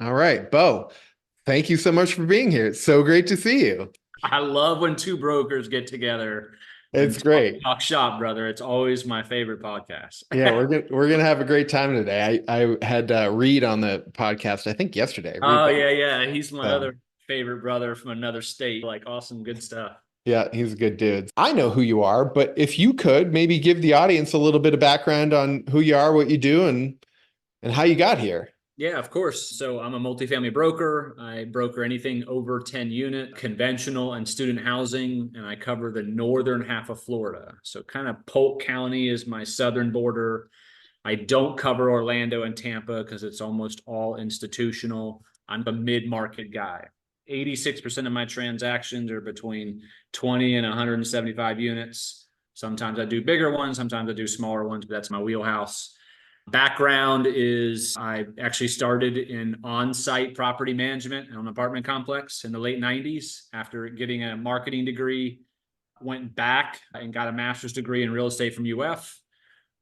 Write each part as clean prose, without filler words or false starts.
All right, Beau, thank you so much for being here. It's so great to see you. I love when two brokers get together It's and talk, great. talk shop, brother. It's always my favorite podcast. Yeah, we're gonna have a great time today. I had Reed on the podcast, I think yesterday. Reed Oh Beck. yeah, yeah. He's my So other favorite brother from another state. Like awesome, good stuff. yeah, he's a good dude. I know who you are, but if you could maybe give the audience a little bit of background on who you are, what you do, and how you got here. Yeah, of course. So I'm a multifamily broker. I broker anything over 10 unit, conventional and student housing, and I cover the northern half of Florida. So kind of Polk County is my southern border. I don't cover Orlando and Tampa because it's almost all institutional. I'm a mid-market guy. 86% of my transactions are between 20 and 175 units. Sometimes I do bigger ones, sometimes I do smaller ones, but that's my wheelhouse. Background is I actually started in on-site property management on an apartment complex in the late 90s after getting a marketing degree. Went back and got a master's degree in real estate from UF.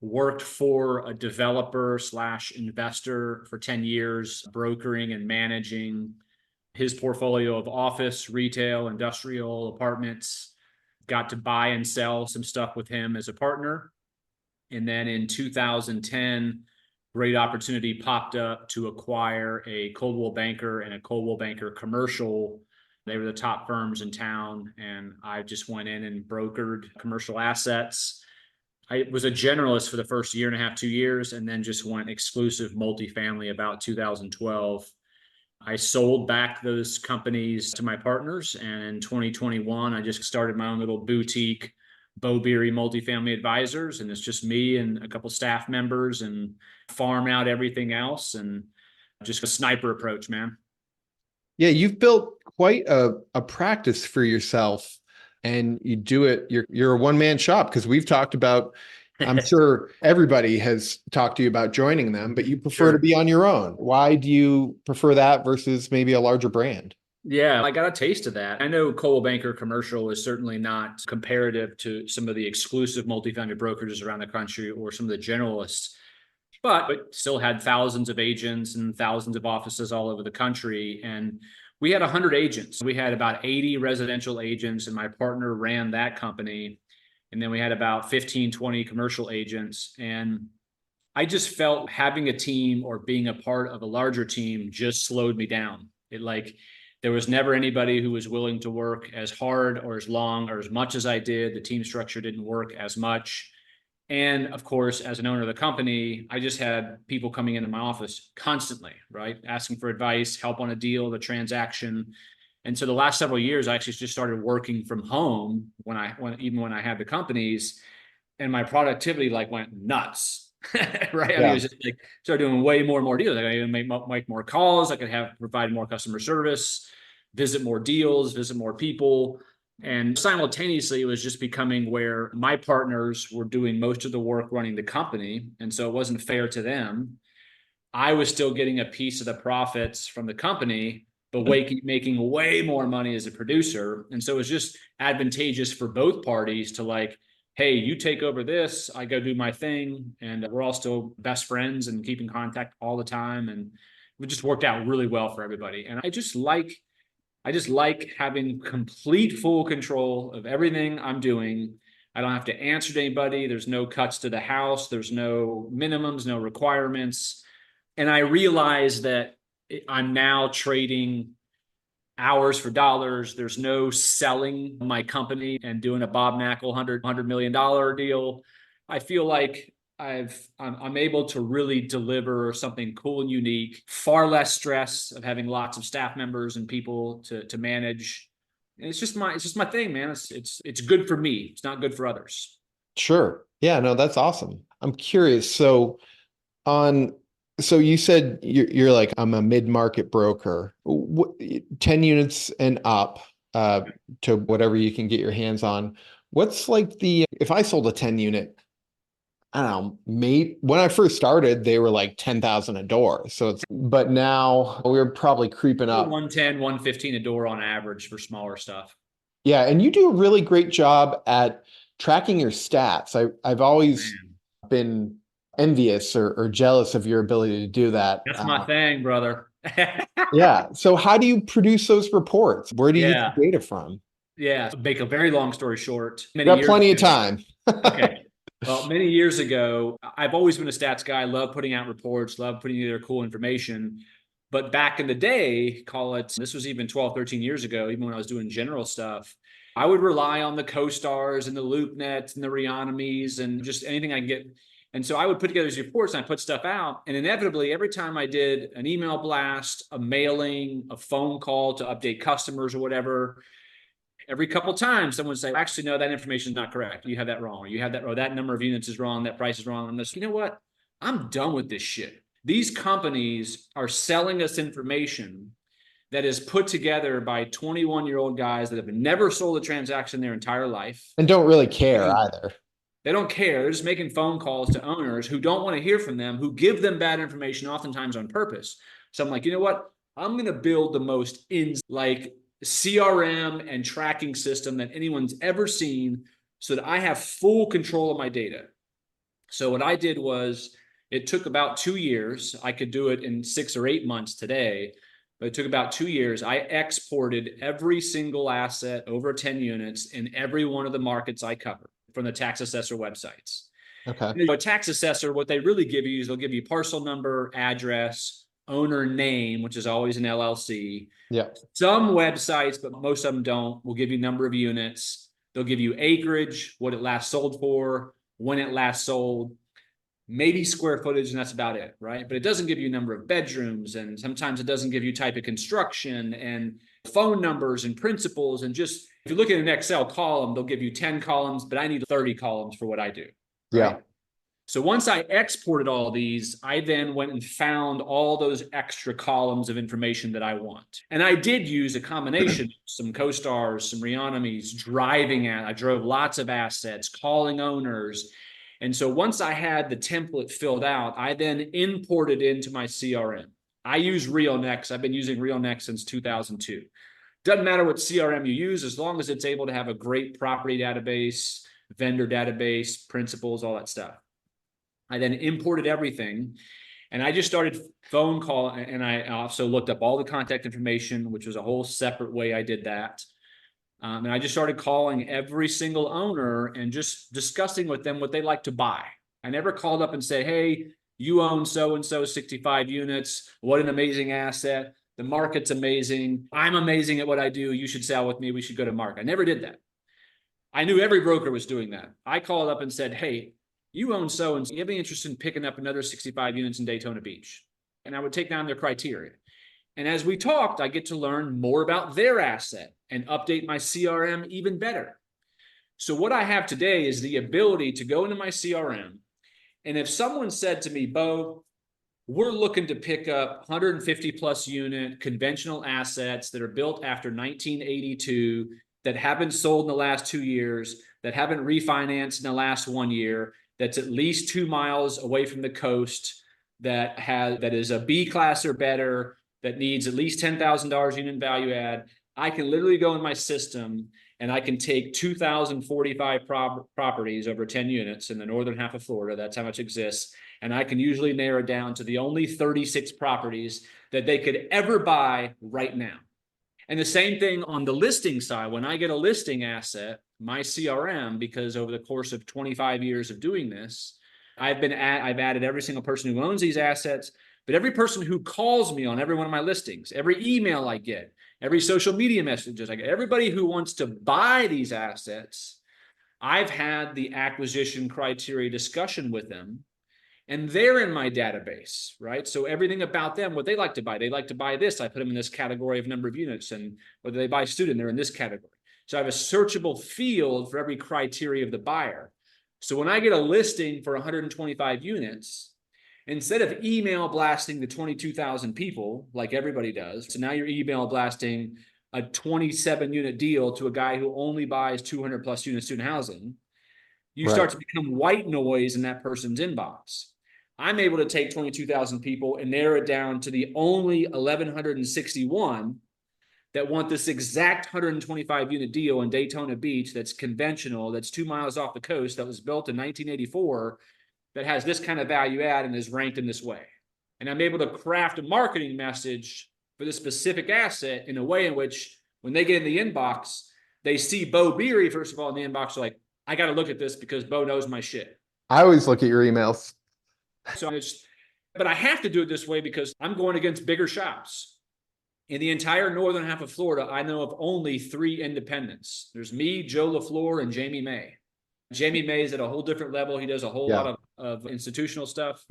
Worked for a developer slash investor for 10 years, brokering and managing his portfolio of office, retail, industrial apartments. Got to buy and sell some stuff with him as a partner. And then in 2010, great opportunity popped up to acquire a Coldwell Banker and a Coldwell Banker commercial. They were the top firms in town. And I just went in and brokered commercial assets. I was a generalist for the first year and a half, 2 years, and then just went exclusive multifamily about 2012. I sold back those companies to my partners. And in 2021, I just started my own little boutique, Beery Multifamily Advisors. And it's just me and a couple staff members and farm out everything else and just a sniper approach, man. Yeah, you've built quite a practice for yourself and you do it, you're a one-man shop because we've talked about, I'm sure everybody has talked to you about joining them, but you prefer to Sure. be on your own. Why do you prefer that versus maybe a larger brand? Yeah, I got a taste of that. I know Coldwell Banker Commercial is certainly not comparative to some of the exclusive multifamily brokerages around the country or some of the generalists, but still had thousands of agents and thousands of offices all over the country. And we had 100 agents. We had about 80 residential agents, and my partner ran that company. And then we had about 15, 20 commercial agents. And I just felt having a team or being a part of a larger team just slowed me down. It like there was never anybody who was willing to work as hard or as long or as much as I did. The team structure didn't work as much. And of course, as an owner of the company, I just had people coming into my office constantly, right? Asking for advice, help on a deal, the transaction. And so the last several years, I actually just started working from home even when I had the companies, and my productivity like went nuts. Right. I mean, it Yeah. was just like started doing way more and more deals. Like I could make more calls. I could have provide more customer service, visit more deals, visit more people. And simultaneously, it was just becoming where my partners were doing most of the work running the company. And so it wasn't fair to them. I was still getting a piece of the profits from the company, but making way more money as a producer. And so it was just advantageous for both parties to like, hey, you take over this, I go do my thing. And we're all still best friends and keep in contact all the time. And it just worked out really well for everybody. And I just like having complete full control of everything I'm doing. I don't have to answer to anybody. There's no cuts to the house. There's no minimums, no requirements. And I realize that I'm now trading hours for dollars. There's no selling my company and doing a Bob Knackle $100 million deal. I feel like I'm able to really deliver something cool and unique, far less stress of having lots of staff members and people to manage. And it's just my thing, man. It's good for me. It's not good for others. Sure. Yeah, no, that's awesome. I'm curious. On, so you said you're like, I'm a mid-market broker. 10 units and up, uh, to whatever you can get your hands on. What's like if I sold a 10 unit, I don't know, maybe when I first started, they were like 10,000 a door. But now we're probably creeping up. 110, 115 a door on average for smaller stuff. Yeah. And you do a really great job at tracking your stats. I've always Man, been envious or jealous of your ability to do that. that's my thing, brother. Yeah. So how do you produce those reports? Where do you get Yeah. the data from? Yeah. Make a very long story short, We many got years plenty of ago. time. Okay. Well, many years ago, I've always been a stats guy. I love putting out reports, love putting together cool information. But back in the day, call it, this was even 12, 13 years ago, even when I was doing general stuff, I would rely on the CoStars and the LoopNets and the Reonomies and just anything I can get. And so I would put together these reports and I put stuff out. And inevitably, every time I did an email blast, a mailing, a phone call to update customers or whatever, every couple of times someone would say, actually, no, that information is not correct. You have that wrong. Or you have that, or that number of units is wrong. That price is wrong. I'm just, you know what? I'm done with this shit. These companies are selling us information that is put together by 21-year-old guys that have never sold a transaction in their entire life. And don't really care either. They don't care. They're just making phone calls to owners who don't want to hear from them, who give them bad information, oftentimes on purpose. So I'm like, you know what? I'm going to build the most like CRM and tracking system that anyone's ever seen so that I have full control of my data. So what I did was it took about 2 years. I could do it in 6 or 8 months today, but it took about 2 years. I exported every single asset over 10 units in every one of the markets I cover from the tax assessor websites. Okay. A tax assessor, what they really give you is they'll give you parcel number, address, owner name, which is always an LLC. Yeah. Some websites, but most of them don't, will give you number of units. They'll give you acreage, what it last sold for, when it last sold, maybe square footage, and that's about it, right? But it doesn't give you a number of bedrooms, and sometimes it doesn't give you type of construction and phone numbers and principals. And just if you look at an Excel column, they'll give you 10 columns, but I need 30 columns for what I do, Yeah. right? So once I exported all these, I then went and found all those extra columns of information that I want. And I did use a combination, some CoStars, some Reonomies, driving at, I drove lots of assets, calling owners. And so once I had the template filled out, I then imported into my CRM. I use RealNext. I've been using RealNext since 2002. Doesn't matter what CRM you use, as long as it's able to have a great property database, vendor database, principals, all that stuff. I then imported everything and I just started phone call. And I also looked up all the contact information, which was a whole separate way I did that. And I just started calling every single owner and just discussing with them what they like to buy. I never called up and said, hey, you own so-and-so 65 units. What an amazing asset. The market's amazing. I'm amazing at what I do. You should sell with me. We should go to market. I never did that. I knew every broker was doing that. I called up and said, hey, you own so-and-so. You have any interest in picking up another 65 units in Daytona Beach? And I would take down their criteria. And as we talked, I get to learn more about their asset and update my CRM even better. So what I have today is the ability to go into my CRM. And if someone said to me, Beau, we're looking to pick up 150 plus unit conventional assets that are built after 1982, that haven't sold in the last 2 years, that haven't refinanced in the last 1 year, that's at least 2 miles away from the coast, that is a B class or better, that needs at least $10,000 unit value add. I can literally go in my system and I can take 2,045 properties over 10 units in the northern half of Florida. That's how much exists. And I can usually narrow down to the only 36 properties that they could ever buy right now. And the same thing on the listing side. When I get a listing asset, my CRM, because over the course of 25 years of doing this, I've added every single person who owns these assets, but every person who calls me on every one of my listings, every email I get, every social media messages I get, everybody who wants to buy these assets, I've had the acquisition criteria discussion with them. And they're in my database, right? So everything about them, what they like to buy, they like to buy this. I put them in this category of number of units, and whether they buy student, they're in this category. So I have a searchable field for every criteria of the buyer. So when I get a listing for 125 units, instead of email blasting the 22,000 people like everybody does, so now you're email blasting a 27 unit deal to a guy who only buys 200 plus unit student housing, you Right. start to become white noise in that person's inbox. I'm able to take 22,000 people and narrow it down to the only 1,161 that want this exact 125 unit deal in Daytona Beach that's conventional, that's 2 miles off the coast, that was built in 1984, that has this kind of value add and is ranked in this way. And I'm able to craft a marketing message for this specific asset in a way in which when they get in the inbox, they see Beau Beery, first of all, in the inbox, they're like, I got to look at this because Beau knows my shit. I always look at your emails. So it's, but I have to do it this way because I'm going against bigger shops. In the entire northern half of Florida, I know of only 3 independents. There's me, Joe LaFleur, and Jamie May. Jamie May is at a whole different level. He does a whole Yeah. lot of institutional stuff.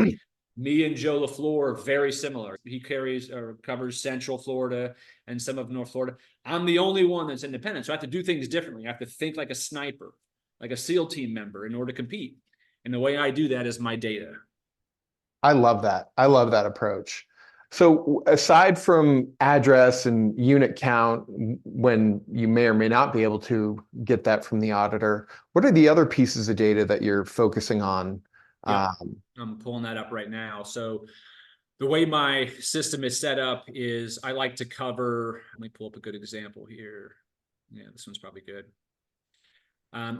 Me and Joe LaFleur are very similar. He carries or covers Central Florida and some of North Florida. I'm the only one that's independent. So I have to do things differently. I have to think like a sniper, like a SEAL team member in order to compete. And the way I do that is my data. I love that. I love that approach. So aside from address and unit count, when you may or may not be able to get that from the auditor, what are the other pieces of data that you're focusing on? Yep. I'm pulling that up right now. So the way my system is set up is I like to cover, let me pull up a good example here. Yeah, this one's probably good.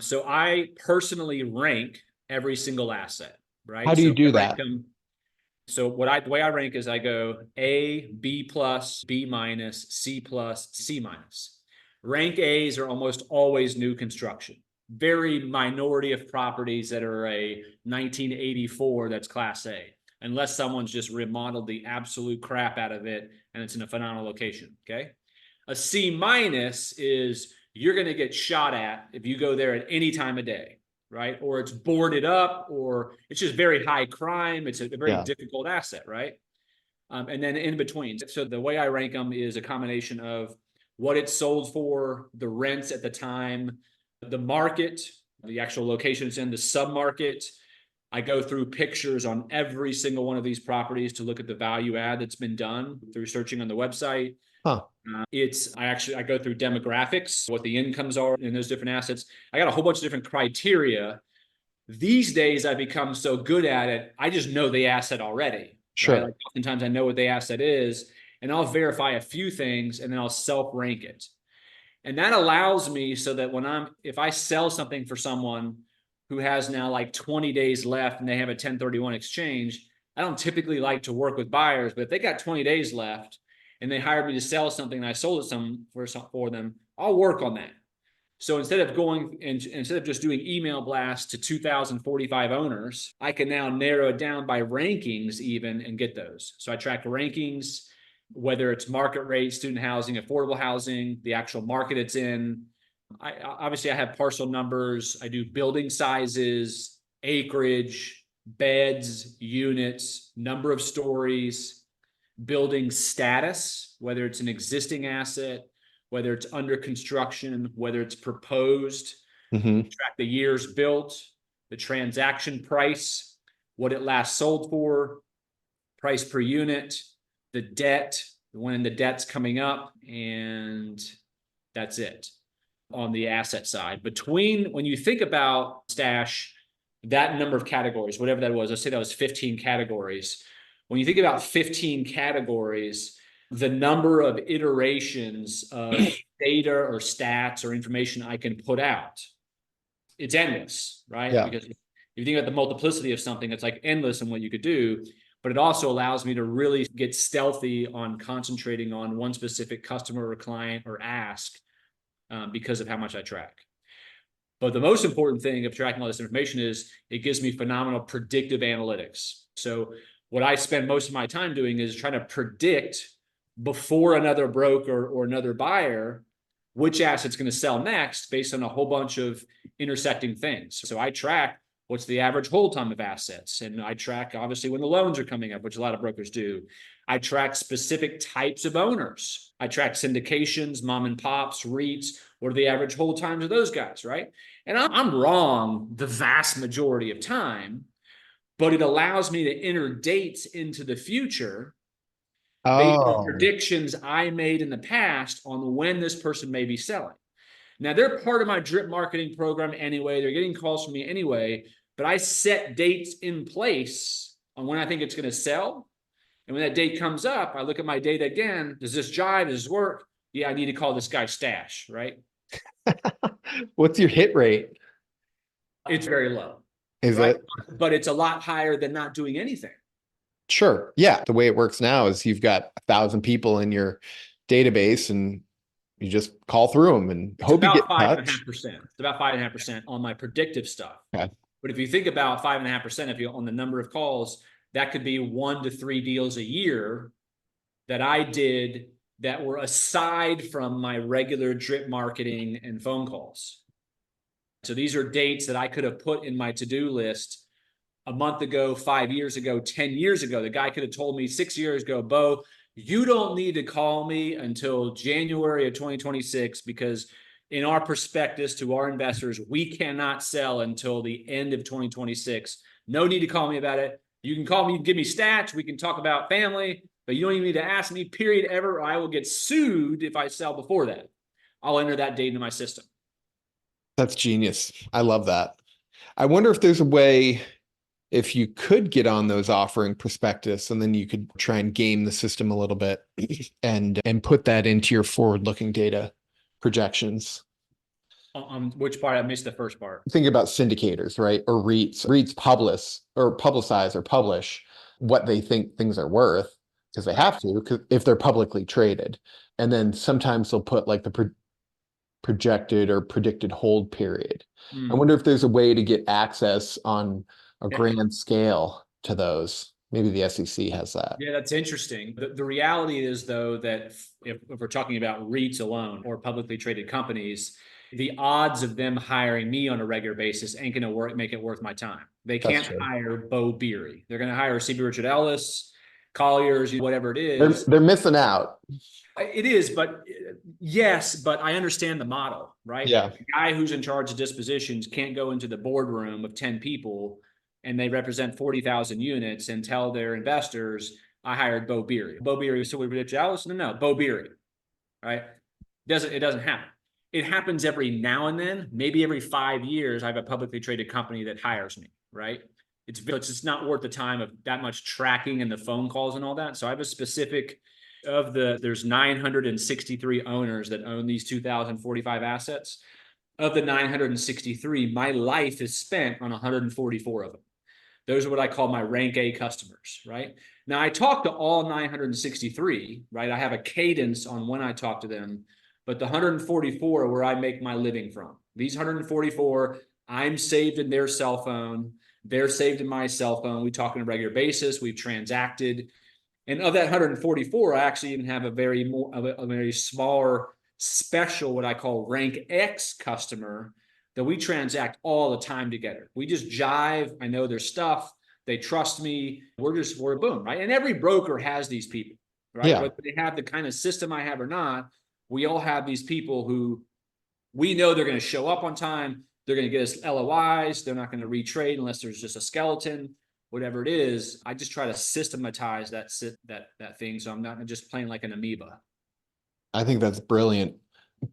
So I personally rank every single asset, How right? do you So do I rank that? them. So the way I rank is I go A, B plus, B minus, C plus, C minus. Rank A's are almost always new construction. Very minority of properties that are a 1984 that's class A, unless someone's just remodeled the absolute crap out of it and it's in a phenomenal location. Okay. A C minus is you're going to get shot at if you go there at any time of day, right? Or it's boarded up, or it's just very high crime. It's a very Yeah. difficult asset, right? And then in between. So the way I rank them is a combination of what it's sold for, the rents at the time, the market, the actual location it's in, the sub-market. I go through pictures on every single one of these properties to look at the value add that's been done through searching on the website. Huh. I go through demographics, what the incomes are in those different assets. I got a whole bunch of different criteria. These days I've become so good at it, I just know the asset already, right? Sure. Like oftentimes I know what the asset is, and I'll verify a few things and then I'll self-rank it. And that allows me so that if I sell something for someone who has now like 20 days left and they have a 1031 exchange, I don't typically like to work with buyers, but if they got 20 days left and they hired me to sell something and I sold it for them, I'll work on that. So instead of just doing email blasts to 2,045 owners, I can now narrow it down by rankings even and get those. So I track rankings, whether it's market rate, student housing, affordable housing, the actual market it's in. Obviously I have parcel numbers. I do building sizes, acreage, beds, units, number of stories, building status, whether it's an existing asset, whether it's under construction, whether it's proposed, Hmm. track the years built, the transaction price, what it last sold for, price per unit, the debt, when the debt's coming up, and that's it on the asset side. When you think about stash, that number of categories, whatever that was, let's say that was 15 categories. When you think about 15 categories, the number of iterations of data or stats or information I can put out, it's endless, right? Yeah. Because if you think about the multiplicity of something, it's like endless in what you could do. But it also allows me to really get stealthy on concentrating on one specific customer or client or ask because of how much I track. But the most important thing of tracking all this information is it gives me phenomenal predictive analytics. So what I spend most of my time doing is trying to predict before another broker or another buyer which asset's going to sell next based on a whole bunch of intersecting things. So I track what's the average hold time of assets. And I track obviously when the loans are coming up, which a lot of brokers do. I track specific types of owners. I track syndications, mom and pops, REITs. What are the average hold times of those guys, right? And I'm wrong the vast majority of time, but it allows me to enter dates into the future based on Oh, predictions I made in the past on when this person may be selling. Now, they're part of my drip marketing program anyway. They're getting calls from me anyway, but I set dates in place on when I think it's going to sell. And when that date comes up, I look at my data again. Does this jive? Does this work? Yeah, I need to call this guy Stash, right? what's your hit rate? It's very low, Is right? it? But it's a lot higher than not doing anything. Sure. Yeah. The way it works now is you've got 1,000 people in your database and you just call through them and It's hope you about get five and a half touch. percent. It's about 5.5% on my predictive stuff. Okay. But if you think about 5.5%, if you on the number of calls, that could be 1 to 3 deals a year that I did that were aside from my regular drip marketing and phone calls. So these are dates that I could have put in my to-do list a month ago, 5 years ago, 10 years ago. The guy could have told me 6 years ago, Beau, you don't need to call me until January of 2026 because in our prospectus to our investors, we cannot sell until the end of 2026. No need to call me about it. You can call me, give me stats. We can talk about family, but you don't even need to ask me, period, ever. Or I will get sued if I sell before that. I'll enter that date into my system. That's genius. I love that. I wonder if there's a way, if you could get on those offering prospectus and then you could try and game the system a little bit and put that into your forward-looking data projections. On which part? I missed the first part. Think about syndicators, right? Or REITs. REITs publicize or publish what they think things are worth because they Right. have to, because if they're publicly traded. And then sometimes they'll put like the projected or predicted hold period. I Mm. wonder if there's a way to get access on a Yeah. grand scale to those. Maybe the SEC has that. Yeah, that's interesting. The reality is, though, that if we're talking about REITs alone or publicly traded companies, the odds of them hiring me on a regular basis ain't going to make it worth my time. They That's can't true. hire Beau Beery. They're going to hire CB Richard Ellis, Colliers, whatever it They're is. they're missing out. It is, but yes, but I understand the model, right? Yeah. The guy who's in charge of dispositions can't go into the boardroom of 10 people and they represent 40,000 units and tell their investors, I hired Beau Beery. Beau Beery was still with Rich Alice? No, Beau Beery, right? It doesn't happen. It happens every now and then, maybe every 5 years, I have a publicly traded company that hires me, right? It's just not worth the time of that much tracking and the phone calls and all that. So I have a specific there's 963 owners that own these 2,045 assets. Of the 963, my life is spent on 144 of them. Those are what I call my rank A customers, right? Now I talk to all 963, right? I have a cadence on when I talk to them, but the 144 are where I make my living from. These 144, I'm saved in their cell phone. They're saved in my cell phone. We talk on a regular basis. We've transacted. And of that 144, I actually even have a very smaller special, what I call rank X customer that we transact all the time together. We just jive. I know their stuff. They trust me. We're boom, right? And every broker has these people, right? Yeah. Whether they have the kind of system I have or not, we all have these people who we know they're going to show up on time. They're going to get us LOIs. They're not going to retrade unless there's just a skeleton, whatever it is. I just try to systematize that thing, so I'm not just playing like an amoeba. I think that's brilliant.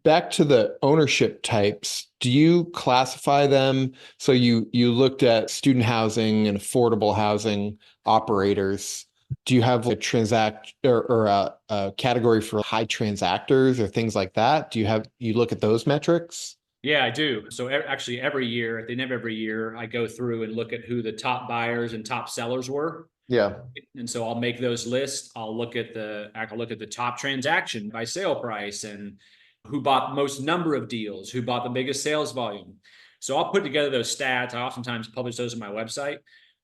Back to the ownership types, do you classify them? So you looked at student housing and affordable housing operators. Do you have a transact or a category for high transactors or things like that? You look at those metrics? Yeah, I do. So actually, every year, at the end of every year, I go through and look at who the top buyers and top sellers were. Yeah. And so I'll make those lists. I'll look at the top transaction by sale price and who bought the most number of deals, who bought the biggest sales volume. So I'll put together those stats. I oftentimes publish those on my website,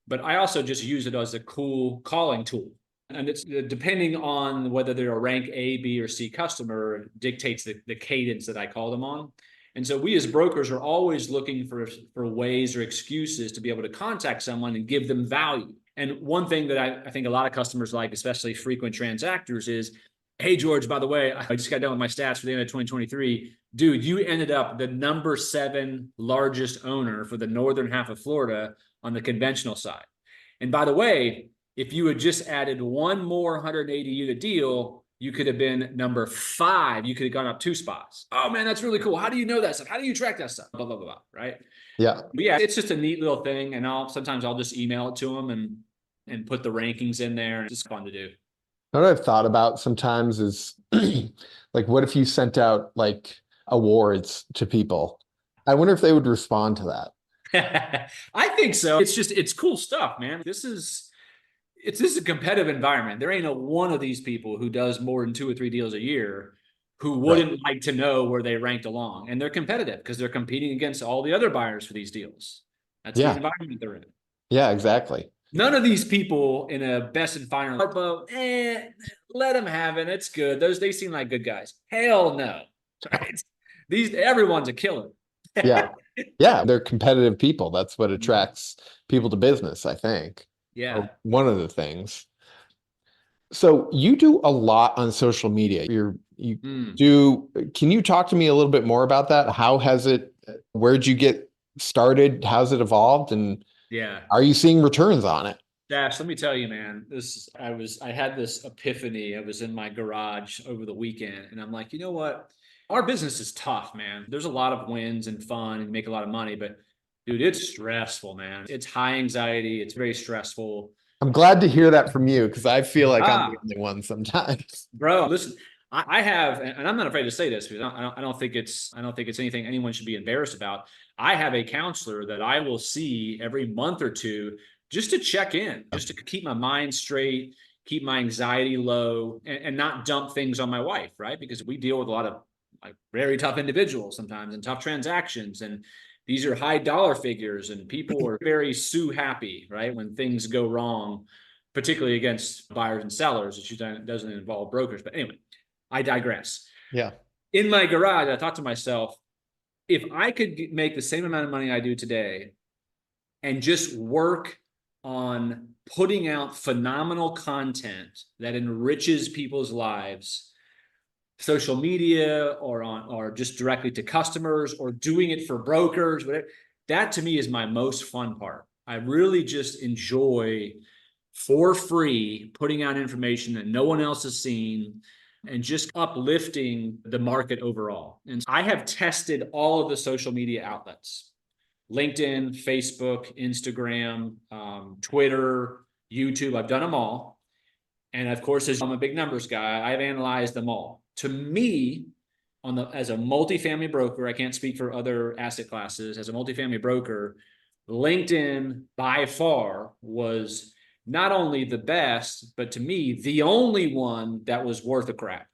but I also just use it as a cool calling tool. And it's depending on whether they're a rank A, B, or C customer dictates the cadence that I call them on. And so we as brokers are always looking for ways or excuses to be able to contact someone and give them value. And one thing that I think a lot of customers like, especially frequent transactors, is, hey, George, by the way, I just got done with my stats for the end of 2023. Dude, you ended up the number 7 largest owner for the northern half of Florida on the conventional side. And by the way, if you had just added one more 180 unit deal, you could have been number 5. You could have gone up 2 spots. Oh man, that's really cool. How do you know that stuff? How do you track that stuff? Blah, blah, blah, blah, right? Yeah. But yeah, it's just a neat little thing. And sometimes I'll just email it to them and put the rankings in there. It's just fun to do. What I've thought about sometimes is like, what if you sent out like awards to people? I wonder if they would respond to that. I think so. It's cool stuff, man. this is a competitive environment. There ain't a one of these people who does more than 2 or 3 deals a year who Right. wouldn't like to know where they ranked along. And they're competitive because they're competing against all the other buyers for these deals. That's the Yeah. environment they're in. Yeah, exactly. None of these people in a best and final let them have it. It's good. They seem like good guys. Hell no. Right? Everyone's a killer. Yeah. Yeah, they're competitive people. That's what Mhm. attracts people to business, I think. Or Yeah. one of the things. So you do a lot on social media. You Mm, do, can you talk to me a little bit more about that? How has it, where'd you get started? How's it evolved? And yeah. are you seeing returns on it? Dash, let me tell you, man, I had this epiphany. I was in my garage over the weekend and I'm like, you know what? Our business is tough, man. There's a lot of wins and fun and make a lot of money, but dude, it's stressful, man. It's high anxiety. It's very stressful. I'm glad to hear that from you because I feel like I'm the Ah, only one sometimes. bro, listen, I have, and I'm not afraid to say this because I don't think it's anything anyone should be embarrassed about. I have a counselor that I will see every month or two just to check in, just to keep my mind straight, keep my anxiety low, and not dump things on my wife, right? Because we deal with a lot of like very tough individuals sometimes and tough transactions, and these are high dollar figures, and people are very sue happy, right? When things go wrong, particularly against buyers and sellers. It doesn't involve brokers. But anyway, I digress. Yeah. In my garage, I thought to myself, if I could make the same amount of money I do today and just work on putting out phenomenal content that enriches people's lives, social media or just directly to customers or doing it for brokers, whatever, that to me is my most fun part. I really just enjoy for free, putting out information that no one else has seen and just uplifting the market overall. And I have tested all of the social media outlets: LinkedIn, Facebook, Instagram, Twitter, YouTube. I've done them all. And of course, as I'm a big numbers guy, I've analyzed them all. To me, as a multifamily broker, I can't speak for other asset classes. As a multifamily broker, LinkedIn by far was not only the best, but to me, the only one that was worth a crap.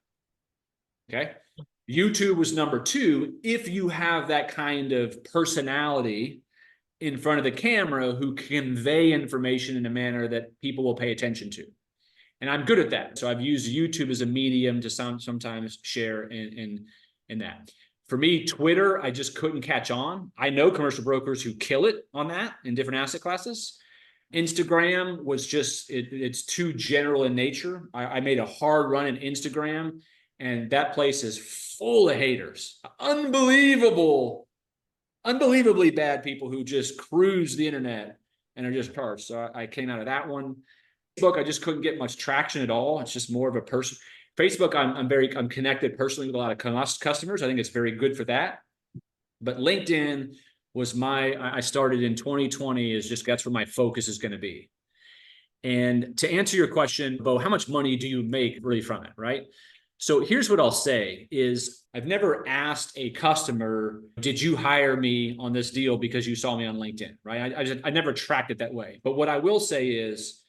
Okay. YouTube was number two. If you have that kind of personality in front of the camera who convey information in a manner that people will pay attention to. And I'm good at that. So I've used YouTube as a medium to sometimes share in that. For me, Twitter, I just couldn't catch on. I know commercial brokers who kill it on that in different asset classes. Instagram was just it's too general in nature. I made a hard run in Instagram, and that place is full of haters. Unbelievably bad people who just cruise the internet and are just parts. So I came out of that one. Facebook, I just couldn't get much traction at all. It's just more of a person. Facebook, I'm connected personally with a lot of customers. I think it's very good for that. But LinkedIn was I started in 2020 is just that's where my focus is going to be. And to answer your question, Beau, how much money do you make really from it, right? So here's what I'll say is I've never asked a customer, did you hire me on this deal because you saw me on LinkedIn, right? I never tracked it that way. But what I will say is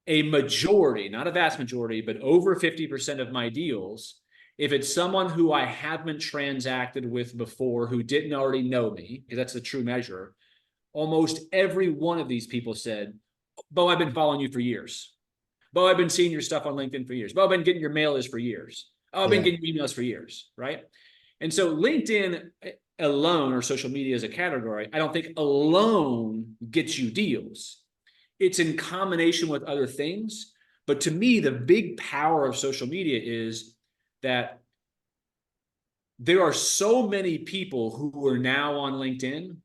a majority, not a vast majority, but over 50% of my deals, if it's someone who I haven't transacted with before, who didn't already know me, because that's the true measure, almost every one of these people said, Beau, I've been following you for years. Beau, I've been seeing your stuff on LinkedIn for years. Beau, I've been getting your mailers for years. Oh, I've been Yeah. getting emails for years, right? And so LinkedIn alone, or social media as a category, I don't think alone gets you deals. It's in combination with other things. But to me, the big power of social media is that there are so many people who are now on LinkedIn,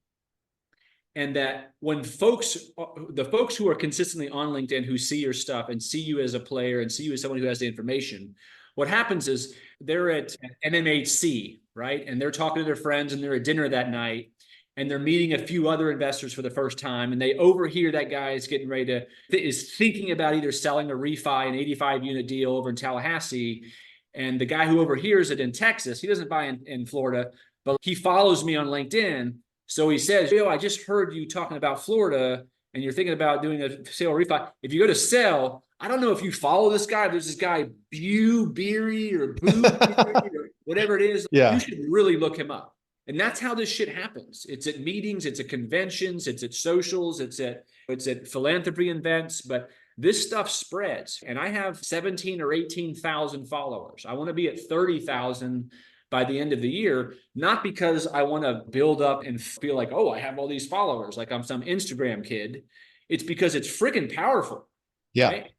and that when the folks who are consistently on LinkedIn, who see your stuff and see you as a player and see you as someone who has the information, what happens is they're at NMHC, right? And they're talking to their friends and they're at dinner that night and they're meeting a few other investors for the first time. And they overhear that guy is getting ready is thinking about either selling a refi, an 85 unit deal over in Tallahassee. And the guy who overhears it in Texas, he doesn't buy in Florida, but he follows me on LinkedIn. So he says, yo, I just heard you talking about Florida and you're thinking about doing a sale or refi, if you go to sell, I don't know if you follow this guy. There's this guy, Beery or Boo Beery or whatever it is. You Yeah. should really look him up. And that's how this shit happens. It's at meetings, it's at conventions, it's at socials, it's at philanthropy events, but this stuff spreads. And I have 17 or 18,000 followers. I want to be at 30,000 by the end of the year, not because I want to build up and feel like, oh, I have all these followers, like I'm some Instagram kid. It's because it's freaking powerful, Yeah. right?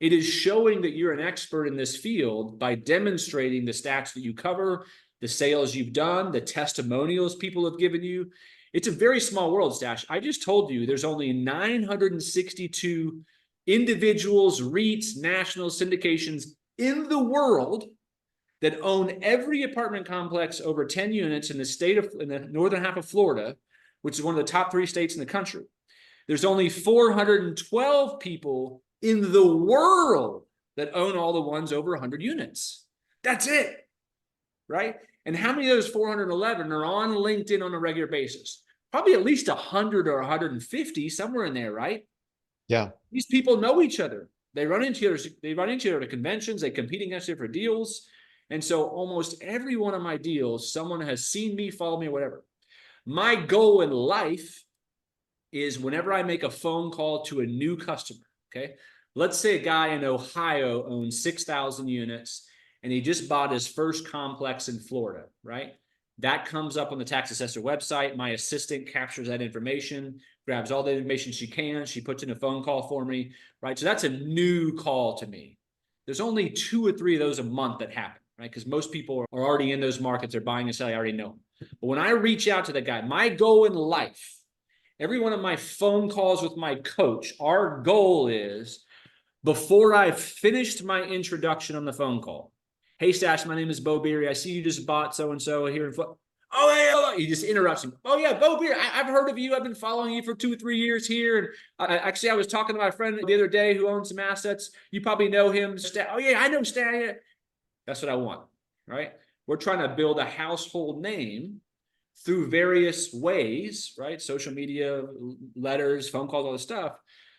It is showing that you're an expert in this field by demonstrating the stats that you cover, the sales you've done, the testimonials people have given you. It's a very small world, Stash. I just told you there's only 962 individuals, REITs, national syndications in the world that own every apartment complex over 10 units in the northern half of Florida, which is one of the top 3 states in the country. There's only 412 people in the world that own all the ones over 100 units. That's it, right? And how many of those 411 are on LinkedIn on a regular basis? Probably at least 100 or 150, somewhere in there, right? Yeah. These people know each other. They run into each other at conventions. They compete against each other for deals. And so almost every one of my deals, someone has seen me, follow me, or whatever. My goal in life is whenever I make a phone call to a new customer, okay? Let's say a guy in Ohio owns 6,000 units and he just bought his first complex in Florida, right? That comes up on the tax assessor website. My assistant captures that information, grabs all the information she can. She puts in a phone call for me, right? So that's a new call to me. There's only 2 or 3 of those a month that happen, right? Because most people are already in those markets. They're buying and selling. I already know them. But when I reach out to the guy, my goal in life, every one of my phone calls with my coach, our goal is before I've finished my introduction on the phone call, hey, Stash, my name is Beau Beery. I see you just bought so-and-so here in Florida. Oh, hey, oh, he just interrupts him. Oh, yeah, Beau Beery. I've heard of you. I've been following you for 2 or 3 years here. And actually, I was talking to my friend the other day who owns some assets. You probably know him. Oh, yeah, I know Stash. That's what I want, right? We're trying to build a household name through various ways, right? Social media, letters, phone calls, all this stuff.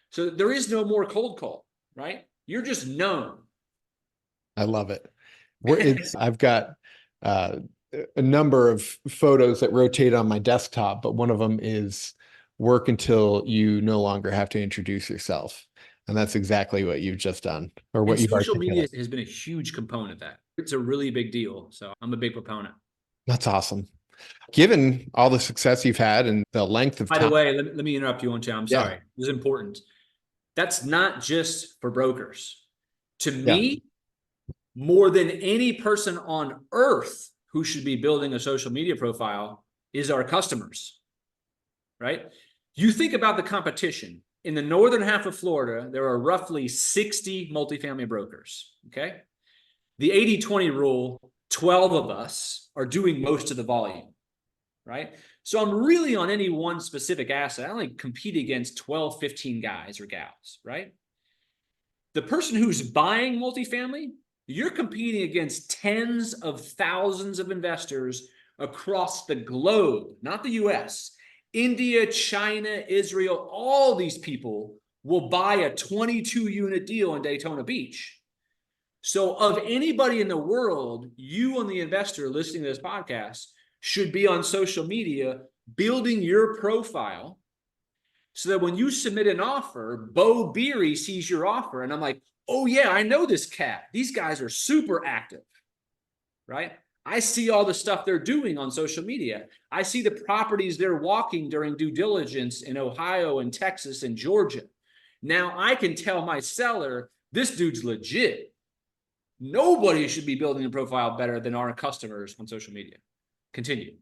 So there is no more cold call, right? You're just known. I love it. I've got a number of photos that rotate on my desktop, but one of them is work until you no longer have to introduce yourself. And that's exactly what you've just done, or what And you've social media articulated. has been a huge component of that. It's a really big deal. So I'm a big proponent. That's awesome. Given all the success you've had and the length of By the time. way, let me interrupt you one time. I'm Yeah. sorry. This is important. That's not just for brokers. To Yeah. me, more than any person on earth who should be building a social media profile is our customers, right? You think about the competition. In the northern half of Florida, there are roughly 60 multifamily brokers, okay? The 80-20 rule, 12 of us are doing most of the volume, right? So I'm really on any one specific asset. I only compete against 12, 15 guys or gals, right? The person who's buying multifamily, you're competing against tens of thousands of investors across the globe, not the US. India, China, Israel, all these people will buy a 22 unit deal in Daytona Beach. So, of anybody in the world, you and the investor listening to this podcast should be on social media building your profile so that when you submit an offer, Beau Beery sees your offer. And I'm like, oh, yeah, I know this cat. These guys are super active, right? I see all the stuff they're doing on social media. I see the properties they're walking during due diligence in Ohio and Texas and Georgia. Now I can tell my seller, this dude's legit. Nobody should be building a profile better than our customers on social media. Continue.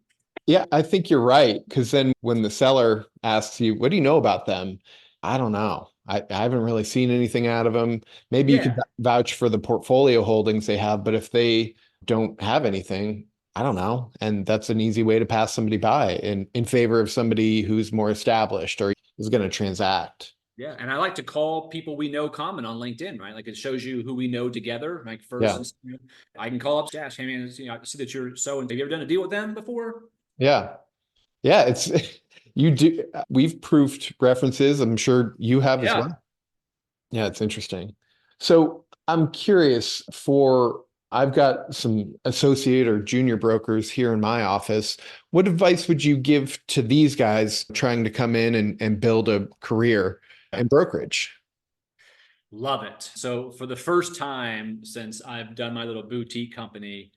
Yeah, I think you're right. Because then when the seller asks you, what do you know about them? I don't know. I haven't really seen anything out of them. Maybe you could Yeah. vouch for the portfolio holdings they have, but if they don't have anything, I don't know. And that's an easy way to pass somebody by in favor of somebody who's more established or is going to transact. Yeah. And I like to call people we know common on LinkedIn, right? Like it shows you who we know together. Like first, Yeah. and I can call up Stash. Hey man, I see that you're so, have you ever done a deal with them before? Yeah. Yeah. It's You do, we've proofed references. I'm sure you have as Yeah. well. Yeah, it's interesting. So I'm curious for, I've got some associate or junior brokers here in my office. What advice would you give to these guys trying to come in and build a career in brokerage? Love it. So for the first time since I've done my little boutique company,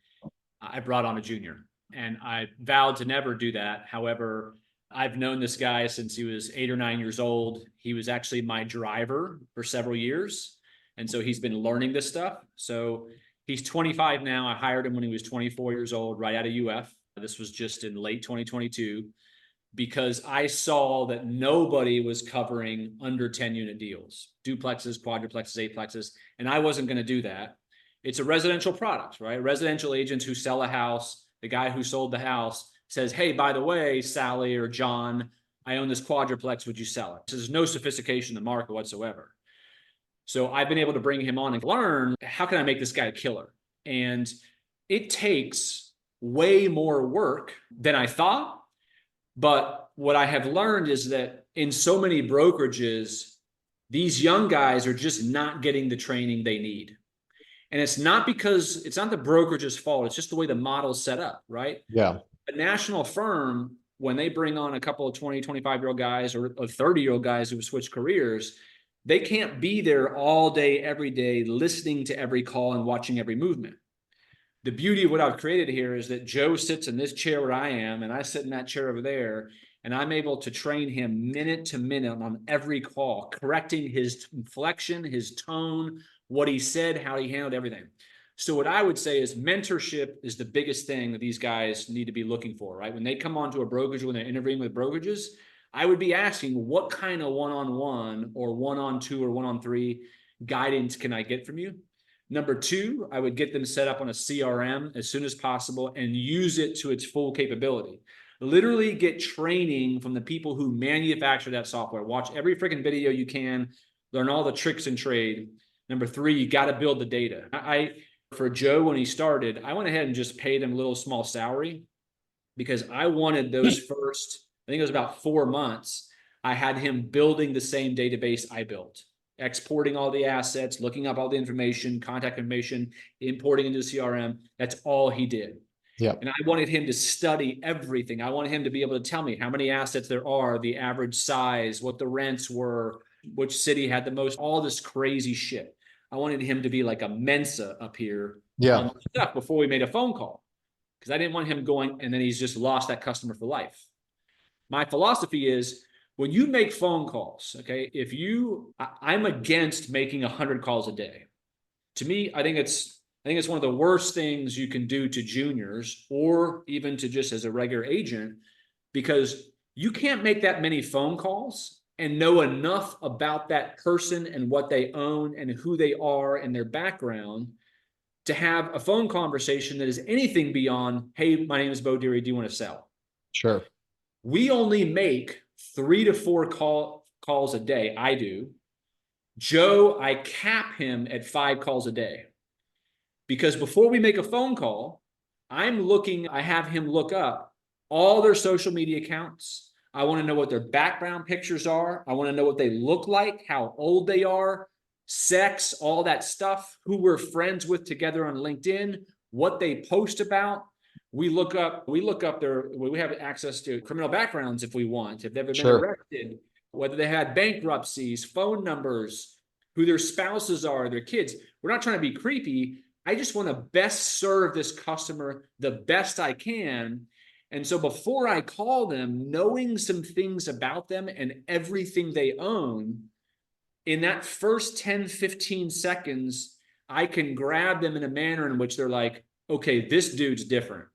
I brought on a junior, and I vowed to never do that. However, I've known this guy since he was 8 or 9 years old. He was actually my driver for several years. And so he's been learning this stuff. So he's 25 now. I hired him when he was 24 years old, right out of UF. This was just in late 2022 because I saw that nobody was covering under 10 unit deals, duplexes, quadruplexes, eightplexes, and I wasn't going to do that. It's a residential product, right? Residential agents who sell a house, the guy who sold the house says, hey, by the way, Sally or John, I own this quadruplex. Would you sell it? So there's no sophistication in the market whatsoever. So I've been able to bring him on and learn, how can I make this guy a killer? And it takes way more work than I thought. But what I have learned is that in so many brokerages, these young guys are just not getting the training they need. And it's not because it's not the brokerage's fault. It's just the way the model's set up, right? Yeah, A national firm, when they bring on a couple of 20, 25-year-old guys or 30-year-old guys who have switched careers, they can't be there all day, every day, listening to every call and watching every movement. The beauty of what I've created here is that Joe sits in this chair where I am, and I sit in that chair over there, and I'm able to train him minute to minute on every call, correcting his inflection, his tone, what he said, how he handled everything. So what I would say is mentorship is the biggest thing that these guys need to be looking for, right? When they come onto a brokerage, when they're interviewing with brokerages, I would be asking what kind of one-on-one or one-on-two or one-on-three guidance can I get from you? Number two, I would get them set up on a CRM as soon as possible and use it to its full capability. Literally get training from the people who manufacture that software. Watch every freaking video you can, learn all the tricks in trade. Number three, you got to build the data. For Joe, when he started, I went ahead and just paid him a little small salary because I wanted those first, I think it was about 4 months, I had him building the same database I built, exporting all the assets, looking up all the information, contact information, importing into the CRM. That's all he did. yeah, And I wanted him to study everything. I wanted him to be able to tell me how many assets there are, the average size, what the rents were, which city had the most, all this crazy shit. I wanted him to be like a Mensa up here yeah, on stuff before we made a phone call because I didn't want him going and then he's just lost that customer for life. My philosophy is when you make phone calls, okay, if you, I'm against making 100 calls a day. To me, I think it's one of the worst things you can do to juniors or even to just as a regular agent because you can't make that many phone calls and know enough about that person and what they own and who they are and their background to have a phone conversation that is anything beyond, hey, my name is Beau, do you want to sell? sure. We only make 3 to 4 calls a day. I do. Joe, I cap him at 5 calls a day because before we make a phone call, I have him look up all their social media accounts. I want to know what their background pictures are. I want to know what they look like, how old they are, sex, all that stuff, who we're friends with together on LinkedIn, what they post about. We have access to criminal backgrounds if we want, if they've ever been Sure. arrested, whether they had bankruptcies, phone numbers, who their spouses are, their kids. We're not trying to be creepy. I just want to best serve this customer the best I can. And so before I call them, knowing some things about them and everything they own, in that first 10, 15 seconds, I can grab them in a manner in which they're like, okay, this dude's different.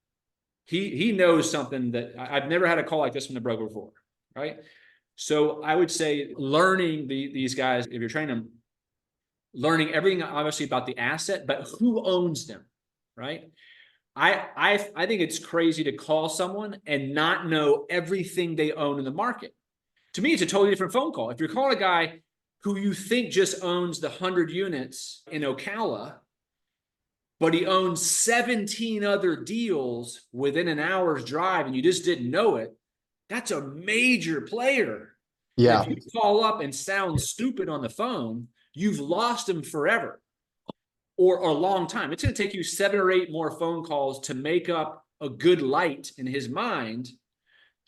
He knows something that I've never had a call like this from the broker before, right? So I would say learning these guys, if you're training them, learning everything obviously about the asset, but who owns them, right? I think it's crazy to call someone and not know everything they own in the market. To me, it's a totally different phone call. If you're calling a guy who you think just owns the 100 units in Ocala, but he owns 17 other deals within an hour's drive and you just didn't know it, That's a major player. And if Yeah. you call up and sound stupid on the phone, you've lost him forever or a long time. It's going to take you 7 or 8 more phone calls to make up a good light in his mind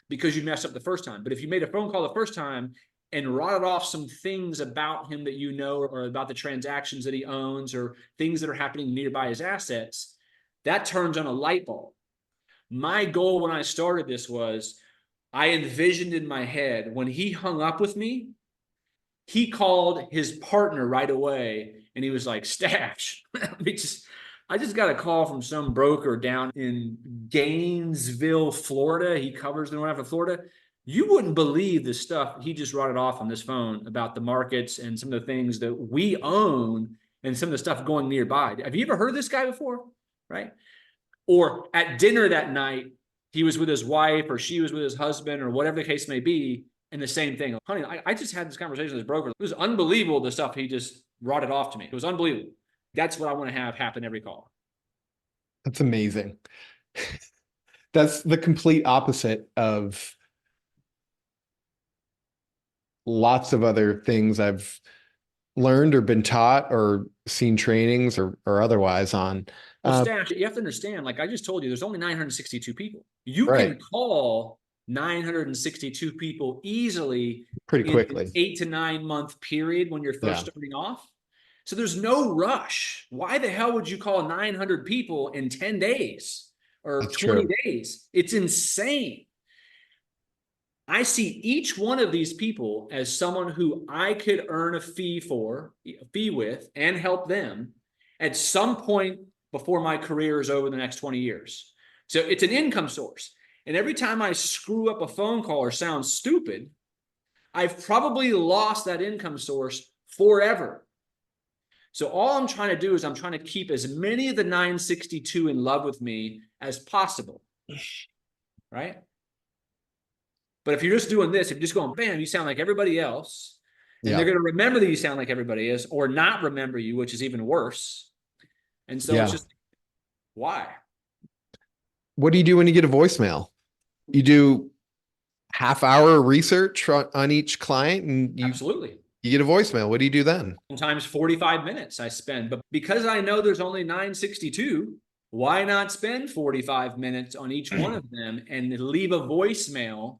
because you messed up the first time. But if you made a phone call the first time and rotted off some things about him that you know, or about the transactions that he owns, or things that are happening nearby his assets, that turns on a light bulb. My goal when I started this was I envisioned in my head when he hung up with me, he called his partner right away and he was like, Stash, I just got a call from some broker down in Gainesville, Florida. He covers the north half of Florida. You wouldn't believe the stuff he just rotted off on this phone about the markets and some of the things that we own and some of the stuff going nearby. Have you ever heard of this guy before? Right? Or at dinner that night, he was with his wife or she was with his husband or whatever the case may be. And the same thing, honey, I just had this conversation with this broker. It was unbelievable the stuff he just rotted off to me. It was unbelievable. That's what I want to have happen every call. That's amazing. That's the complete opposite of lots of other things I've learned or been taught or seen trainings or otherwise on. Well, Uh, Stash, you have to understand, like I just told you, there's only 962 people. You right. can call 962 people easily Pretty in an quickly. 8 to 9 month period when you're first Yeah, starting off. So there's no rush. Why the hell would you call 900 people in 10 days or that's 20 true. days? It's insane. I see each one of these people as someone who I could earn a fee with, and help them at some point before my career is over the next 20 years. So it's an income source. And every time I screw up a phone call or sound stupid, I've probably lost that income source forever. So all I'm trying to do is I'm trying to keep as many of the 962 in love with me as possible, right? But if you're just doing this, if you're just going, bam, you sound like everybody else, and they're Yeah. going to remember that you sound like everybody is, or not remember you, which is even worse. And so it's Yeah. just, why? What do you do when you get a voicemail? You do half hour research on each client and Absolutely. you get a voicemail. What do you do then? Sometimes 45 minutes I spend, but because I know there's only 962, why not spend 45 minutes on each one of them and leave a voicemail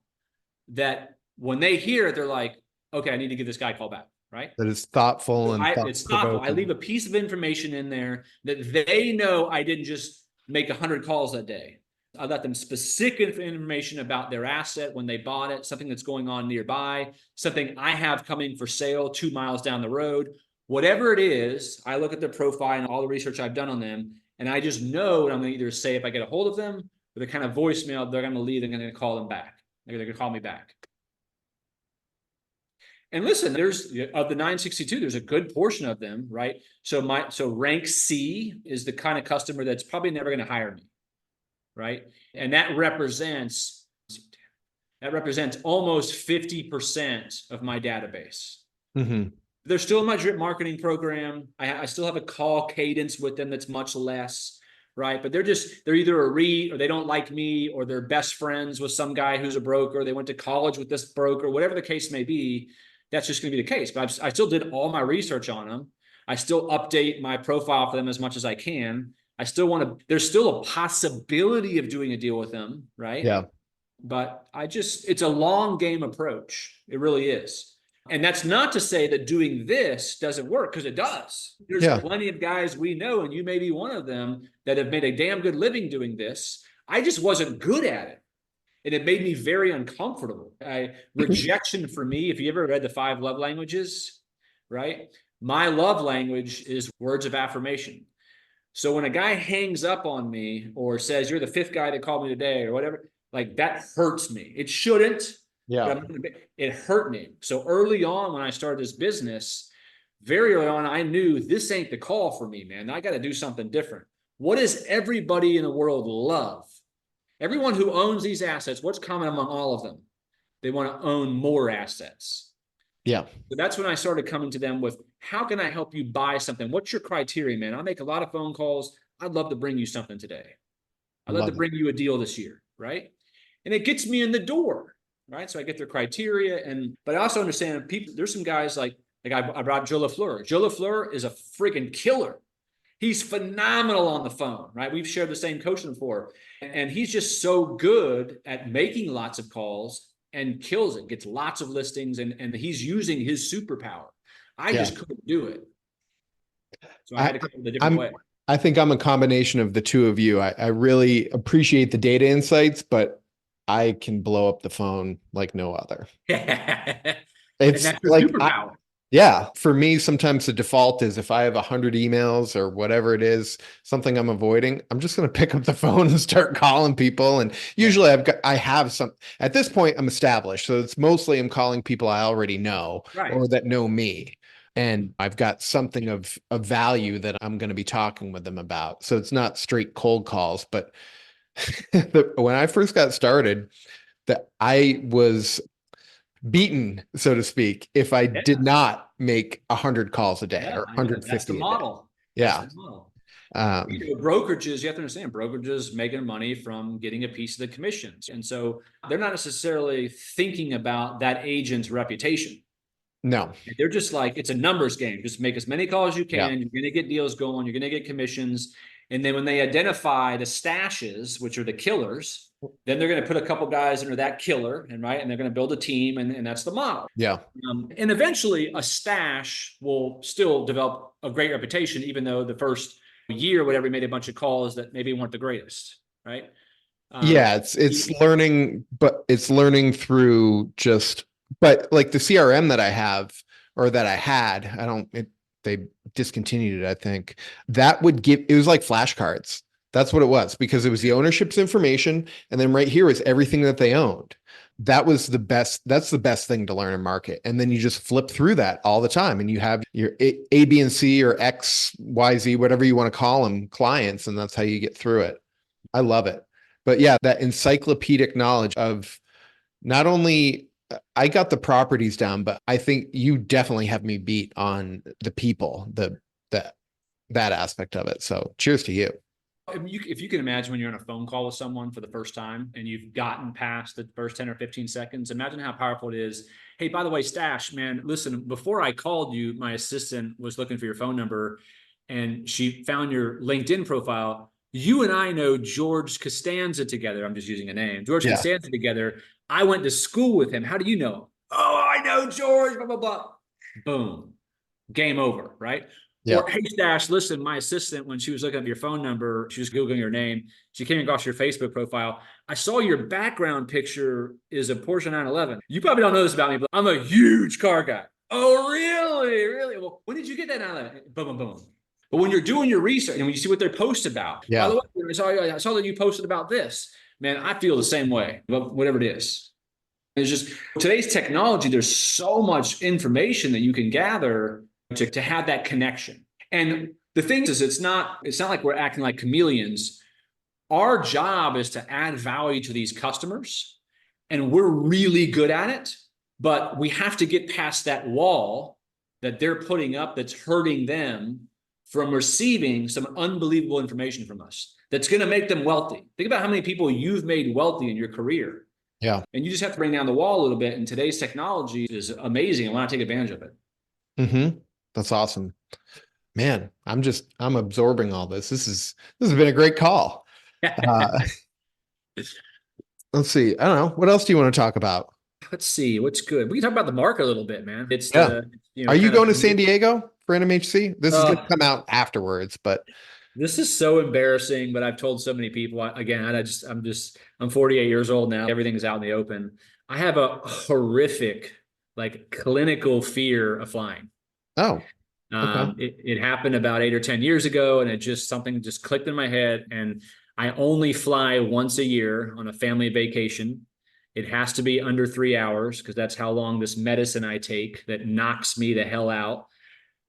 that when they hear it, they're like, okay, I need to give this guy a call back, right? That is thoughtful and thought It's thoughtful. I leave provoking. a piece of information in there that they know I didn't just make 100 calls that day. I let them specific information about their asset when they bought it, something that's going on nearby, something I have coming for sale 2 miles down the road. Whatever it is, I look at their profile and all the research I've done on them, and I just know what I'm going to either say if I get a hold of them, or the kind of voicemail they're going to leave, and I'm going to call them back. They're going to call me back. And listen, there's of the 962, there's a good portion of them, right? So rank C is the kind of customer that's probably never going to hire me, right? And that represents almost 50% of my database. Hmm. They're still in my drip marketing program. I still have a call cadence with them that's much less, right? But they're either a REIT, or they don't like me, or they're best friends with some guy who's a broker. They went to college with this broker, whatever the case may be. That's just going to be the case. But I still did all my research on them. I still update my profile for them as much as I can. I still want to, there's still a possibility of doing a deal with them, right? Yeah. But it's a long game approach. It really is. And that's not to say that doing this doesn't work, because it does. There's Yeah. plenty of guys we know, and you may be one of them, that have made a damn good living doing this. I just wasn't good at it. And it made me very uncomfortable. Rejection for me, if you ever read the 5 love languages, right? My love language is words of affirmation. So when a guy hangs up on me or says, you're the fifth guy that called me today or whatever, like that hurts me. It shouldn't, Yeah. but it hurt me. So early on when I started this business, very early on, I knew this ain't the call for me, man. I got to do something different. What does everybody in the world love? Everyone who owns these assets, what's common among all of them? They want to own more assets. Yeah. So that's when I started coming to them with, how can I help you buy something? What's your criteria, man? I make a lot of phone calls. I'd love to bring you something today. I'd love to Love it. bring you a deal this year, right? And it gets me in the door. right? So I get their criteria, but I also understand people. There's some guys like I brought Joe LaFleur. Joe LaFleur is a freaking killer. He's phenomenal on the phone, right? We've shared the same coaching before, and he's just so good at making lots of calls and kills it, gets lots of listings, and he's using his superpower. I Yeah. just couldn't do it, so I I, had to come up with a different I'm way. I think I'm a combination of the two of you. I really appreciate the data insights, but I can blow up the phone like no other. And It's that's your like superpower. yeah, for me, sometimes the default is if I have 100 emails or whatever it is, something I'm avoiding, I'm just going to pick up the phone and start calling people. And Yeah, usually I have some, at this point, I'm established. So it's mostly I'm calling people I already know right. or that know me. And I've got something of value that I'm going to be talking with them about. So it's not straight cold calls, but when I first got started, that I was beaten, so to speak, if I did Yeah, not make 100 calls a day yeah, or I know. That's the 150 a day. model. That's Yeah. the model. Um, Brokerages, you have to understand, brokerages making money from getting a piece of the commissions. And so they're not necessarily thinking about that agent's reputation. no. They're just like, it's a numbers game. Just make as many calls as you Yeah. can. You're going to get deals going. You're going to get commissions. And then when they identify the stashes, which are the killers, then they're going to put a couple guys under that killer, and right, and they're going to build a team, and that's the model. Yeah. And eventually, a stash will still develop a great reputation, even though the first year, whatever, he made a bunch of calls that maybe weren't the greatest, right? Um, Yeah, it's learning, but it's learning through just but like the CRM that I have or that I had, I don't they discontinued it, I think. That would give it was like flashcards. That's what it was because it was the ownership's information and then right here is everything that they owned. That was the best that's the best thing to learn and market. And then you just flip through that all the time and you have your A, B, and C or X, Y, Z, whatever you want to call them, clients, and that's how you get through it. I love it. But yeah, that encyclopedic knowledge of not only I got the properties down, but I think you definitely have me beat on the people, that that aspect of it. So cheers to you. if you can imagine when you're on a phone call with someone for the first time and you've gotten past the first 10 or 15 seconds, imagine how powerful it is. Hey, by the way, Stash, man, listen, before I called you, my assistant was looking for your phone number and she found your LinkedIn profile. You and I know George Costanza together. I'm just using a name. George Yeah. Costanza together. I went to school with him. How do you know him? Oh, I know George, blah, blah, blah. Boom. Game over, right? Yeah. Or, hey, Stash, listen, my assistant, when she was looking up your phone number, she was Googling your name. She came across your Facebook profile. I saw your background picture is a Porsche 911. You probably don't know this about me, but I'm a huge car guy. Oh, really? Really? Well, when did you get that 911? Boom, boom, boom. But when you're doing your research and when you see what they post about, by Yeah. the way, I saw that you posted about this. Man, I feel the same way, whatever it is. It's just today's technology, there's so much information that you can gather to have that connection. And the thing is, it's not like we're acting like chameleons. Our job is to add value to these customers, and we're really good at it, but we have to get past that wall that they're putting up that's hurting them from receiving some unbelievable information from us that's going to make them wealthy. Think about how many people you've made wealthy in your career. Yeah. And you just have to bring down the wall a little bit. And today's technology is amazing. And why not take advantage of it? Mm-hmm. That's awesome. Man, I'm absorbing all this. This has been a great call. Uh, let's see. I don't know. What else do you want to talk about? Let's see what's good. We can talk about the market a little bit, man. It's Yeah. the Are you kind of going to San Diego for NMHC? This is going to uh, come out afterwards, but this is so embarrassing. But I've told so many people. Again, I'm 48 years old now. Everything's out in the open. I have a horrific, like clinical fear of flying. oh, okay. It happened about 8 or 10 years ago, and something just clicked in my head. And I only fly once a year on a family vacation. It has to be under 3 hours because that's how long this medicine I take that knocks me the hell out.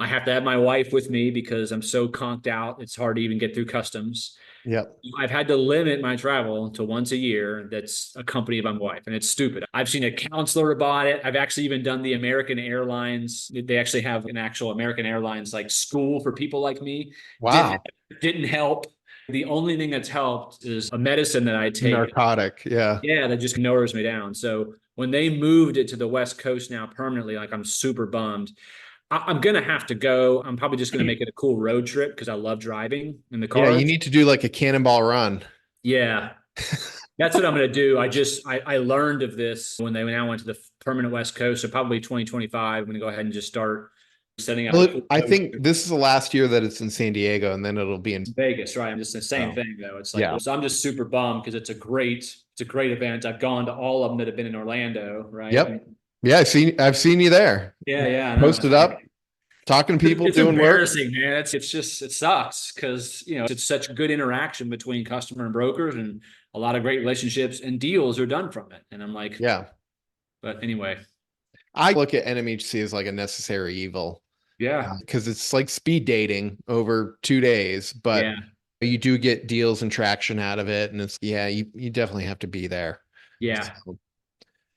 I have to have my wife with me because I'm so conked out. It's hard to even get through customs. Yep. I've had to limit my travel to once a year that's accompanied by my wife, and it's stupid. I've seen a counselor about it. I've actually even done the American Airlines. They actually have an actual American Airlines like school for people like me. Didn't Wow. didn't help. The only thing that's helped is a medicine that I take. Narcotic. Yeah. Yeah, that just lowers me down. So when they moved it to the West Coast now permanently, like I'm super bummed. I'm going to have to go. I'm probably just going to make it a cool road trip because I love driving in the Yeah, you cars. need to do like a cannonball run. Yeah, that's what I'm going to do. I learned of this when they now went to the permanent West Coast. So probably 2025, I'm going to go ahead and just start setting up a Well, cool I road think trip. this is the last year that it's in San Diego, and then it'll be in. Vegas, right? I'm just the same Oh, thing though. It's like, yeah. so I'm just super bummed because it's a great event. I've gone to all of them that have been in Orlando, right? Yep. Yeah, I've seen you there. Yeah, I know. Posted up, talking to people, It's doing work. embarrassing, man. It's just, it sucks because, it's such good interaction between customer and brokers, and a lot of great relationships and deals are done from it. And I'm like, Yeah. but anyway, I look at NMHC as like a necessary evil yeah, because it's like speed dating over 2 days, but yeah, you do get deals and traction out of it. And it's, yeah, you definitely have to be there. yeah, So,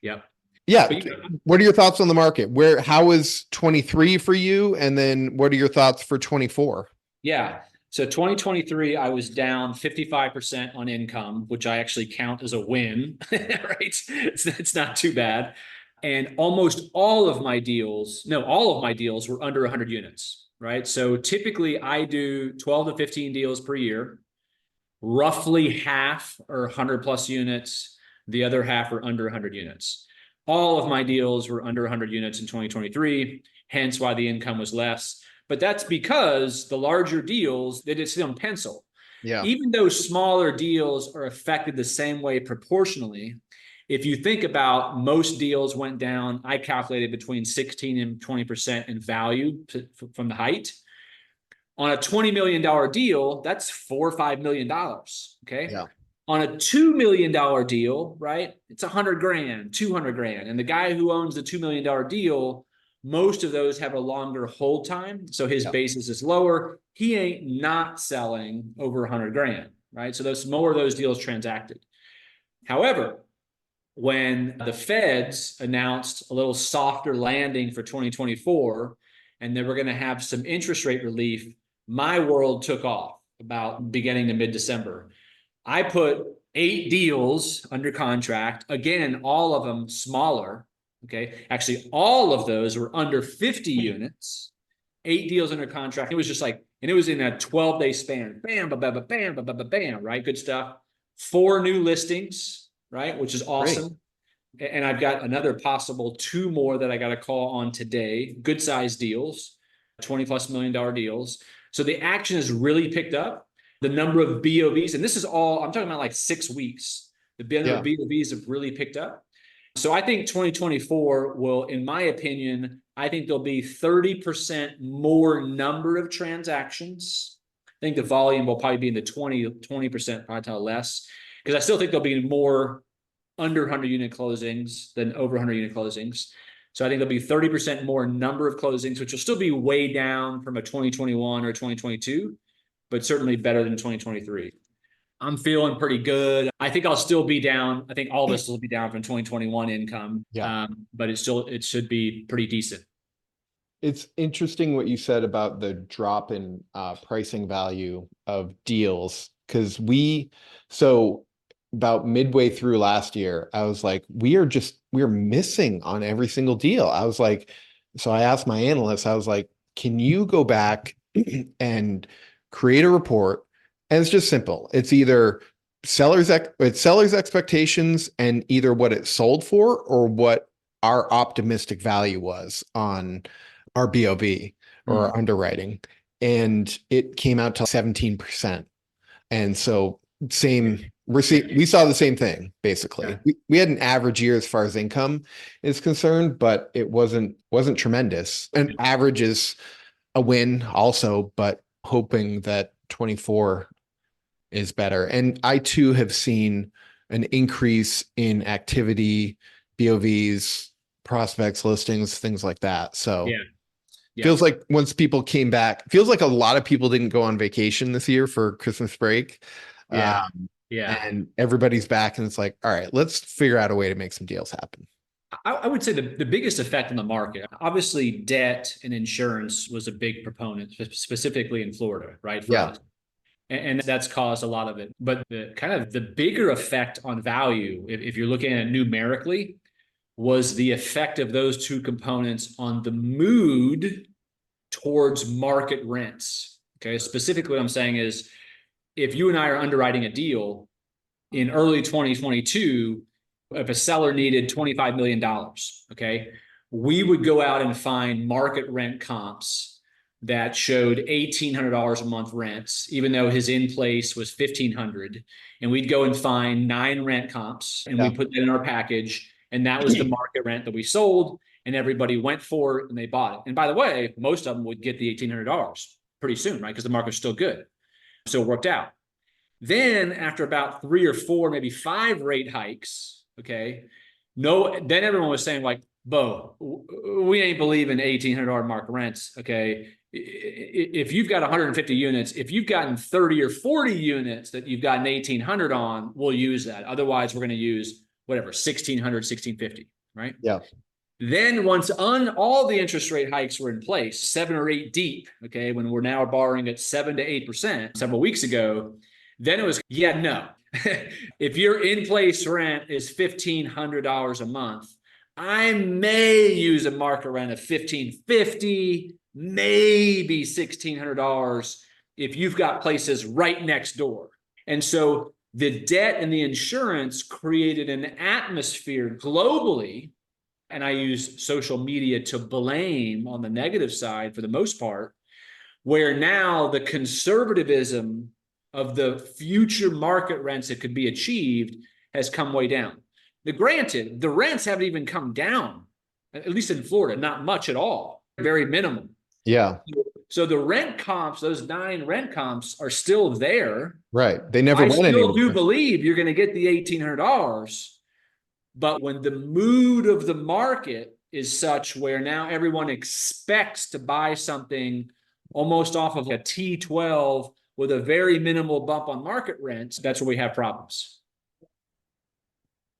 yep. yeah. But What are your thoughts on the market? How is 23 for you? And then what are your thoughts for 24? yeah. So 2023, I was down 55% on income, which I actually count as a win, right? It's not too bad. And almost all of my deals, no, all of my deals were under 100 units, right? So typically I do 12 to 15 deals per year. Roughly half are 100 plus units. The other half are under 100 units. All of my deals were under 100 units in 2023, hence why the income was less. But that's because the larger deals, they just sit on pencil. Yeah. Even though smaller deals are affected the same way proportionally, if you think about most deals went down, I calculated between 16 and 20% in value from the height. On a $20 million deal, that's $4 or $5 million. Okay. Yeah. On a $2 million deal, right? It's 100 grand, 200 grand. And the guy who owns the $2 million deal, most of those have a longer hold time. So his Yeah. basis is lower. He ain't not selling over 100 grand, right? So those more of those deals transacted. However, when the Feds announced a little softer landing for 2024 and they were going to have some interest rate relief, my world took off about beginning to mid-December. I put 8 deals under contract, again, all of them smaller. Okay. Actually, all of those were under 50 units, 8 deals under contract. It was just like, and it was in a 12-day span. Bam, bam, bam, bam, bam, bam, bam, right? Good stuff. 4 new listings, right? Which is Great. awesome. And I've got another possible 2 more that I got to call on today. Good size deals, $20+ million deals. So the action has really picked up. The number of BOVs, and this is all, I'm talking about like 6 weeks. The number of Yeah. BOVs have really picked up. So I think 2024 will, in my opinion, I think there'll be 30% more number of transactions. I think the volume will probably be in the 20%, probably less, because I still think there'll be more under 100 unit closings than over 100 unit closings. So I think there'll be 30% more number of closings, which will still be way down from a 2021 or 2022, but certainly better than 2023. I'm feeling pretty good. I think I'll still be down. I think all of us will be down from 2021 income, Yeah. but it should be pretty decent. It's interesting what you said about the drop in pricing value of deals because so about midway through last year, I was like, we're missing on every single deal. I was like, so I asked my analyst, I was like, can you go back and create a report? And it's just simple. It's either it's seller's expectations and either what it sold for or what our optimistic value was on our BOV or our Mm. underwriting. And it came out to 17%. And so we saw the same thing basically. Yeah. We had an average year as far as income is concerned, but it wasn't tremendous. And average is a win also, but hoping that 24 is better. And I too have seen an increase in activity, BOVs, prospects, listings, things like that. So Yeah. Yeah. feels like once people came back, feels like a lot of people didn't go on vacation this year for Christmas break. Yeah. Um, Yeah. and everybody's back and it's like, all right, let's figure out a way to make some deals happen. I would say the biggest effect on the market, obviously, debt and insurance was a big proponent, specifically in Florida, right? For Yeah. us. And that's caused a lot of it. But the kind of the bigger effect on value, if you're looking at it numerically, was the effect of those two components on the mood towards market rents. Okay. Specifically, what I'm saying is if you and I are underwriting a deal in early 2022, if a seller needed $25 million, okay, we would go out and find market rent comps that showed $1,800 a month rents, even though his in place was $1,500. And we'd go and find 9 rent comps and we Yeah. put that in our package. And that was the market rent that we sold. And everybody went for it and they bought it. And by the way, most of them would get the $1,800 pretty soon, right? Because the market's still good. So it worked out. Then after about 3 or 4, maybe 5 rate hikes, okay, then everyone was saying like, Beau, we ain't believing $1,800 market rents, okay? If you've got 150 units, if you've gotten 30 or 40 units that you've gotten 1,800 on, we'll use that. Otherwise, we're going to use whatever, 1,600, 1,650, right? Yeah. Then once all the interest rate hikes were in place, 7 or 8 deep, okay, when we're now borrowing at 7 to 8% several weeks ago, then it was, yeah, no. If your in-place rent is $1,500 a month, I may use a market rent of $1,550, maybe $1,600 if you've got places right next door. And so the debt and the insurance created an atmosphere globally, and I use social media to blame on the negative side for the most part, where now the conservatism of the future market rents that could be achieved has come way down. Granted, the rents haven't even come down, at least in Florida, not much at all, very minimum. Yeah. So the rent comps, those 9 rent comps are still there. Right. They never I went still do anywhere. believe you're going to get the $1,800, but when the mood of the market is such where now everyone expects to buy something almost off of a T12 with a very minimal bump on market rents, that's where we have problems.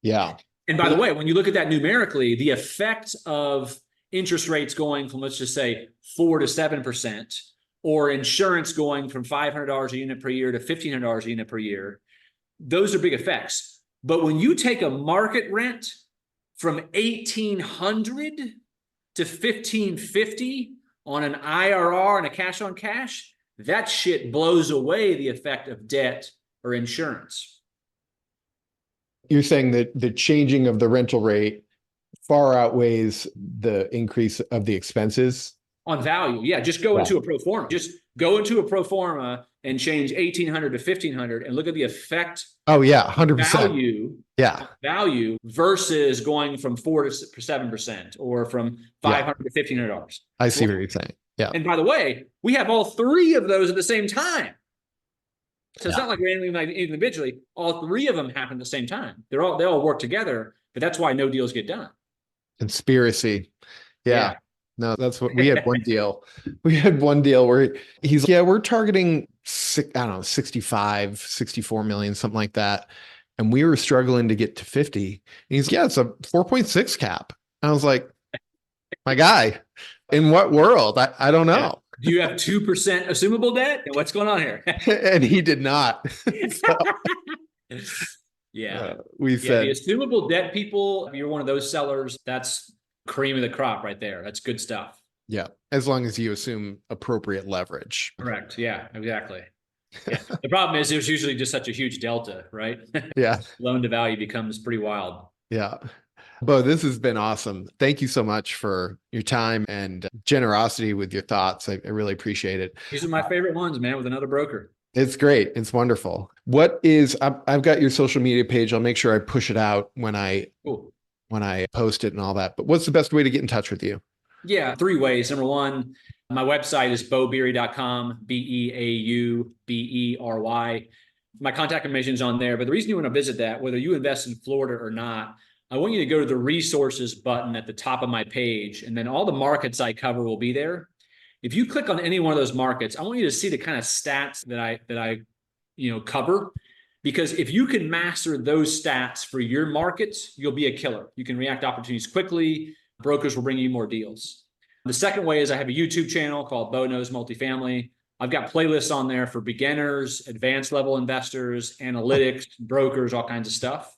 Yeah. And by the way, when you look at that numerically, the effect of interest rates going from, let's just say, 4 to 7%, or insurance going from $500 a unit per year to $1,500 a unit per year, those are big effects. But when you take a market rent from 1,800 to 1,550 on an IRR and a cash on cash, that shit blows away the effect of debt or insurance. You're saying that the changing of the rental rate far outweighs the increase of the expenses? On value. Yeah, just go into a pro forma. Just go into a pro forma and change 1,800 to 1,500 and look at the effect. Oh yeah, 100%. Value versus going from 4 to 7% or from $500 to $1,500. I see what you're saying. Yeah. And by the way, we have all 3 of those at the same time. So it's not like we're anything like individually. All 3 of them happen at the same time. They all work together, but that's why no deals get done. Conspiracy. Yeah. No, that's what we had one deal. We had one deal where he's like, yeah, we're targeting I don't know, 65, 64 million, something like that. And we were struggling to get to 50. And he's, yeah, it's a 4.6 cap. I was like, my guy, in what world? I don't know. Do you have 2% assumable debt? And what's going on here? And he did not. So, we said the assumable debt people, if you're one of those sellers, that's cream of the crop right there. That's good stuff. Yeah. As long as you assume appropriate leverage. Correct. Yeah, exactly. Yeah. The problem is there's usually just such a huge delta, right? Yeah. Loan to value becomes pretty wild. Yeah. Beau, this has been awesome. Thank you so much for your time and generosity with your thoughts. I really appreciate it. These are my favorite ones, man, with another broker. It's great. It's wonderful. I've got your social media page. I'll make sure I push it out when I post it and all that. But what's the best way to get in touch with you? Yeah, 3 ways. Number 1, my website is beaubeery.com, BeauBery. My contact information is on there. But the reason you want to visit that, whether you invest in Florida or not, I want you to go to the resources button at the top of my page, and then all the markets I cover will be there. If you click on any one of those markets, I want you to see the kind of stats that I cover, because if you can master those stats for your markets, you'll be a killer. You can react to opportunities quickly. Brokers will bring you more deals. The second way is I have a YouTube channel called Beau Knows Multifamily. I've got playlists on there for beginners, advanced level investors, analytics, brokers, all kinds of stuff.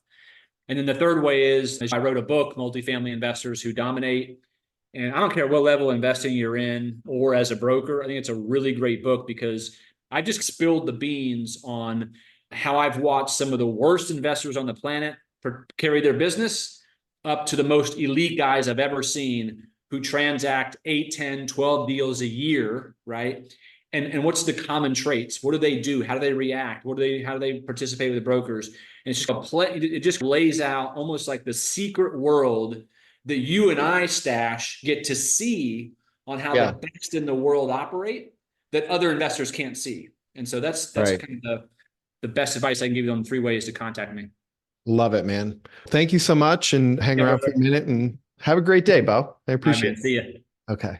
And then the third way is I wrote a book, Multifamily Investors Who Dominate. And I don't care what level of investing you're in or as a broker, I think it's a really great book because I just spilled the beans on how I've watched some of the worst investors on the planet carry their business up to the most elite guys I've ever seen who transact 8, 10, 12 deals a year, right? And what's the common traits? What do they do? How do they react? How do they participate with the brokers? And it's just it just lays out almost like the secret world that you and I, Stash, get to see on how the Yeah. best in the world operate that other investors can't see. And so that's Right. kind of the best advice I can give you on 3 ways to contact me. Love it, man. Thank you so much and hang Yeah, around for a brother. minute and have a great day, Beau. I All right, appreciate man. it. See you. Okay.